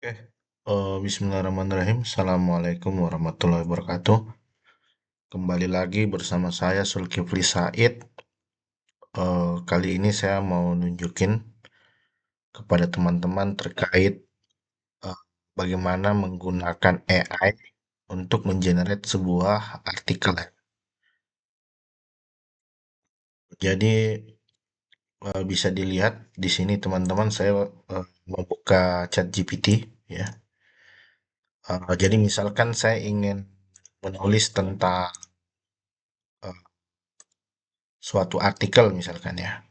Oke, Bismillahirrahmanirrahim. Assalamualaikum warahmatullahi wabarakatuh. Kembali lagi bersama saya Zulkifli Said. Kali ini saya mau nunjukin kepada teman-teman terkait eh, bagaimana menggunakan AI untuk mengenerate sebuah artikel. Jadi bisa dilihat di sini teman-teman, saya membuka ChatGPT ya. Jadi misalkan saya ingin menulis tentang eh, suatu artikel misalkan ya.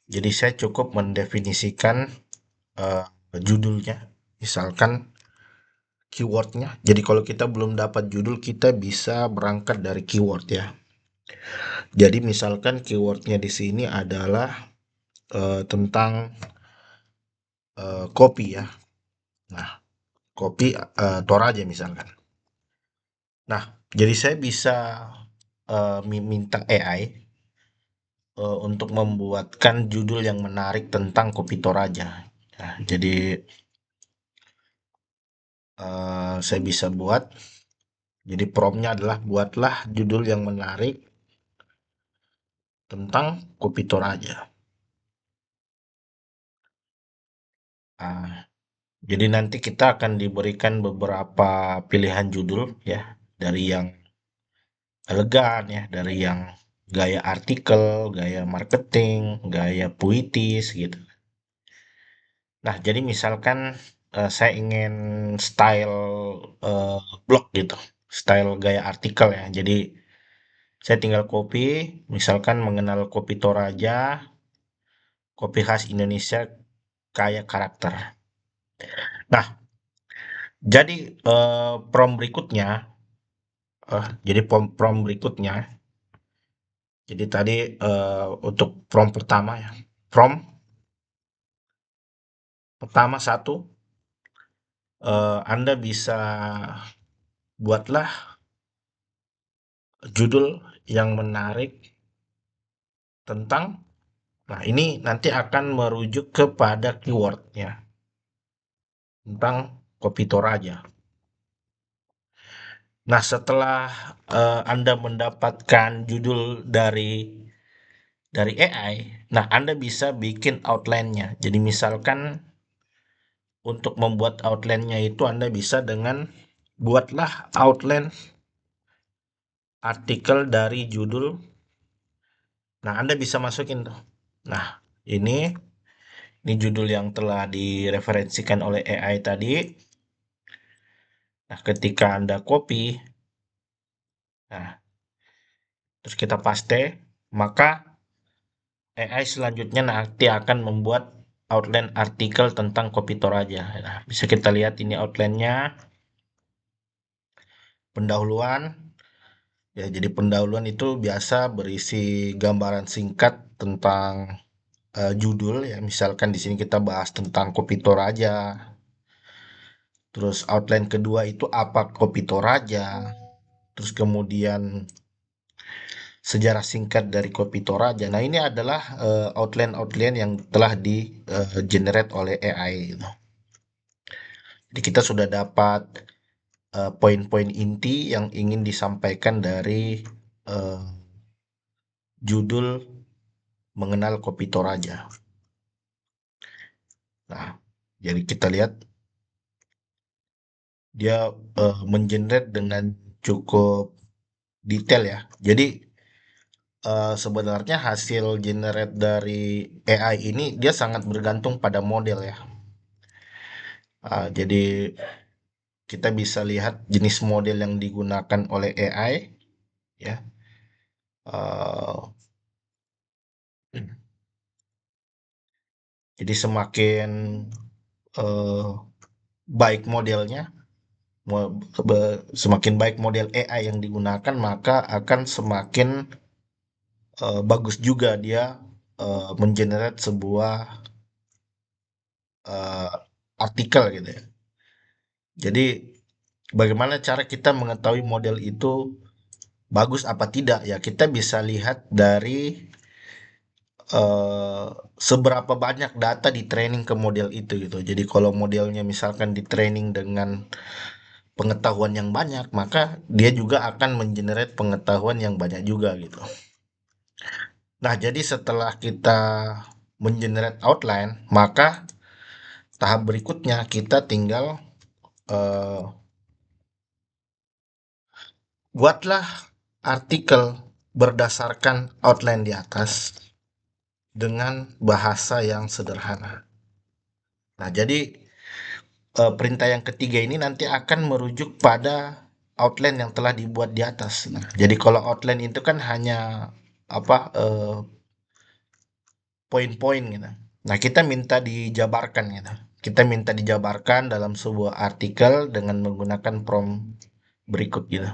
Jadi saya cukup mendefinisikan eh, judulnya, misalkan keywordnya. Jadi kalau kita belum dapat judul, kita bisa berangkat dari keyword ya. Jadi misalkan keywordnya di sini adalah tentang kopi ya. Nah, kopi Toraja misalkan. Nah, jadi saya bisa minta AI untuk membuatkan judul yang menarik tentang kopi Toraja. Nah, jadi saya bisa buat. Jadi promptnya adalah buatlah judul yang menarik tentang kopi Toraja. Ah, jadi nanti kita akan diberikan beberapa pilihan judul ya, dari yang elegan ya, dari yang gaya artikel, gaya marketing, gaya puitis gitu. Nah, jadi misalkan saya ingin style eh, blog gitu, style gaya artikel ya. Jadi saya tinggal copy, misalkan mengenal kopi Toraja, kopi khas Indonesia kaya karakter. Nah, jadi prompt berikutnya, prompt berikutnya, jadi tadi untuk prompt pertama ya, prompt pertama satu, Anda bisa buatlah judul yang menarik tentang, nah ini nanti akan merujuk kepada keywordnya tentang kopi Toraja. Nah, setelah Anda mendapatkan judul dari AI, nah Anda bisa bikin outline-nya. Jadi misalkan untuk membuat outline-nya itu Anda bisa dengan buatlah outline artikel dari judul. Nah, Anda bisa masukin tuh. Nah, ini judul yang telah direferensikan oleh AI tadi. Nah, ketika Anda copy, nah, terus kita paste, maka AI selanjutnya nanti akan membuat outline artikel tentang kopi Toraja. Nah, bisa kita lihat ini outline-nya, pendahuluan. Ya, jadi pendahuluan itu biasa berisi gambaran singkat tentang judul ya. Misalkan di sini kita bahas tentang kopi Toraja. Terus outline kedua itu apa kopi Toraja. Terus kemudian sejarah singkat dari kopi Toraja. Nah, ini adalah outline-outline yang telah di generate oleh AI gitu. Jadi kita sudah dapat poin-poin inti yang ingin disampaikan dari eh, judul mengenal kopi Toraja. Nah, jadi kita lihat dia mengenerate dengan cukup detail ya. Jadi sebenarnya hasil generate dari AI ini dia sangat bergantung pada model ya. Jadi kita bisa lihat jenis model yang digunakan oleh AI ya. Uh, jadi semakin uh, baik modelnya, semakin baik model AI yang digunakan, maka akan semakin bagus juga dia mengenerate sebuah eh, artikel gitu ya. Jadi bagaimana cara kita mengetahui model itu bagus apa tidak ya? Kita bisa lihat dari eh, seberapa banyak data di training ke model itu gitu. Jadi kalau modelnya misalkan di training dengan pengetahuan yang banyak, maka dia juga akan mengenerate pengetahuan yang banyak juga gitu. Nah, jadi setelah kita mengenerate outline, maka tahap berikutnya kita tinggal eh, buatlah artikel berdasarkan outline di atas dengan bahasa yang sederhana. Nah, jadi perintah yang ketiga ini nanti akan merujuk pada outline yang telah dibuat di atas. Nah, jadi kalau outline itu kan hanya apa poin-poin gitu. Nah, kita minta dijabarkan gitu. Kita minta dijabarkan dalam sebuah artikel dengan menggunakan prompt berikut gitu.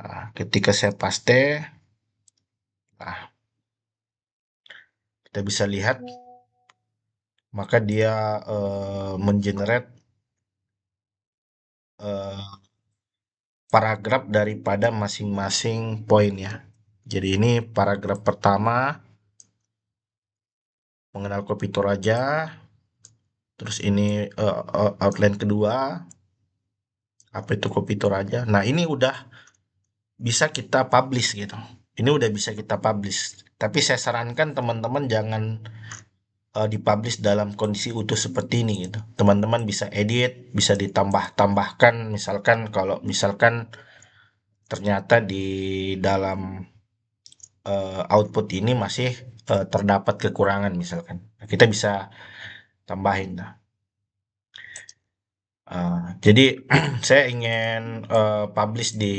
Nah, ketika saya paste, nah, kita bisa lihat maka dia mengenerate eh, paragraf daripada masing-masing poin ya. Jadi ini paragraf pertama mengenal kopi Toraja, terus ini outline kedua, apa itu kopi Toraja. Nah, ini udah bisa kita publish gitu. Ini udah bisa kita publish. Tapi saya sarankan teman-teman jangan dipublish dalam kondisi utuh seperti ini gitu. Teman-teman bisa edit, bisa ditambah-tambahkan. Misalkan kalau misalkan ternyata di dalam output ini masih terdapat kekurangan misalkan. Nah, kita bisa tambahin. Nah, jadi saya ingin publish di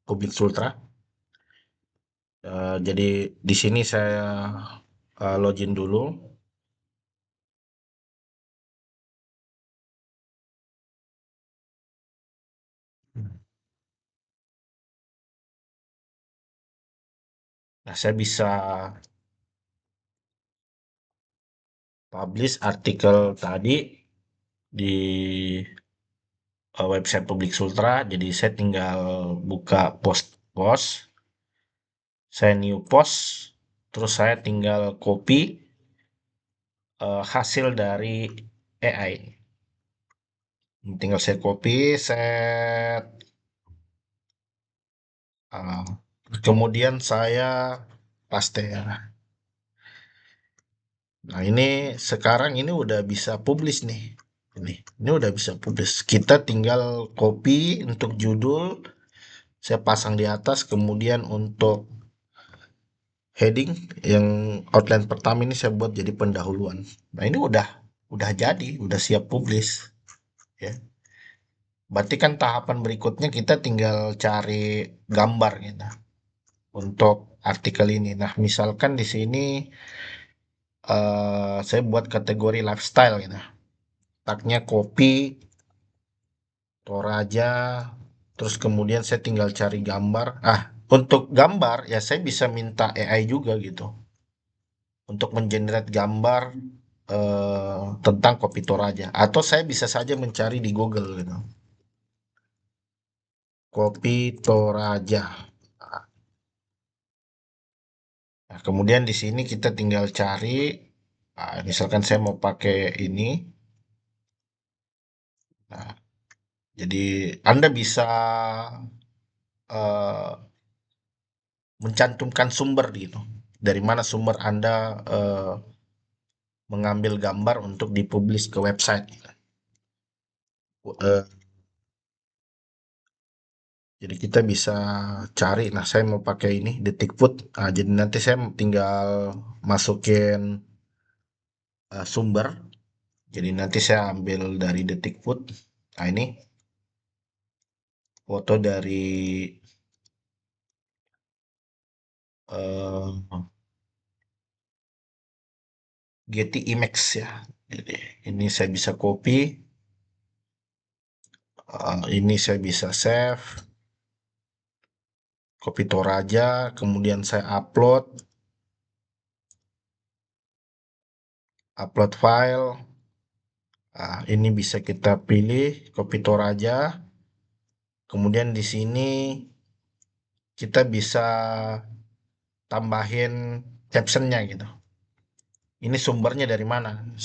Public Ultra. Jadi di sini saya login dulu. Nah, saya bisa publish artikel tadi di website Public Ultra. Jadi saya tinggal buka post, saya new post, terus saya tinggal copy hasil dari AI. Tinggal saya copy, set, uh, kemudian saya paste ya. Nah, ini sekarang ini udah bisa publish nih. Ini udah bisa publish. Kita tinggal copy untuk judul, saya pasang di atas, kemudian untuk heading yang outline pertama ini saya buat jadi pendahuluan. Nah, ini udah jadi, udah siap publish ya. Berarti kan tahapan berikutnya kita tinggal cari gambar gitu untuk artikel ini. Nah, misalkan di sini saya buat kategori lifestyle gitu. Tagnya kopi, Toraja, terus kemudian saya tinggal cari gambar. Untuk gambar ya saya bisa minta AI juga gitu untuk mengenerate gambar tentang kopi Toraja. Atau saya bisa saja mencari di Google gitu. Kopi Toraja. Nah, kemudian di sini kita tinggal cari, misalkan saya mau pakai ini. Nah, jadi Anda bisa eh, mencantumkan sumber gitu. Dari mana sumber Anda mengambil gambar untuk dipublish ke website. Eh, jadi kita bisa cari. Nah, saya mau pakai ini Detikfood. Jadi nanti saya tinggal masukin sumber. Jadi nanti saya ambil dari Detikfood. Nah, ini foto dari eh, Getty Images ya. Jadi ini saya bisa copy, ini saya bisa save, copy Toraja, kemudian saya upload file. Ini bisa kita pilih copy Toraja. Kemudian di sini kita bisa tambahin captionnya gitu. Ini sumbernya dari mana?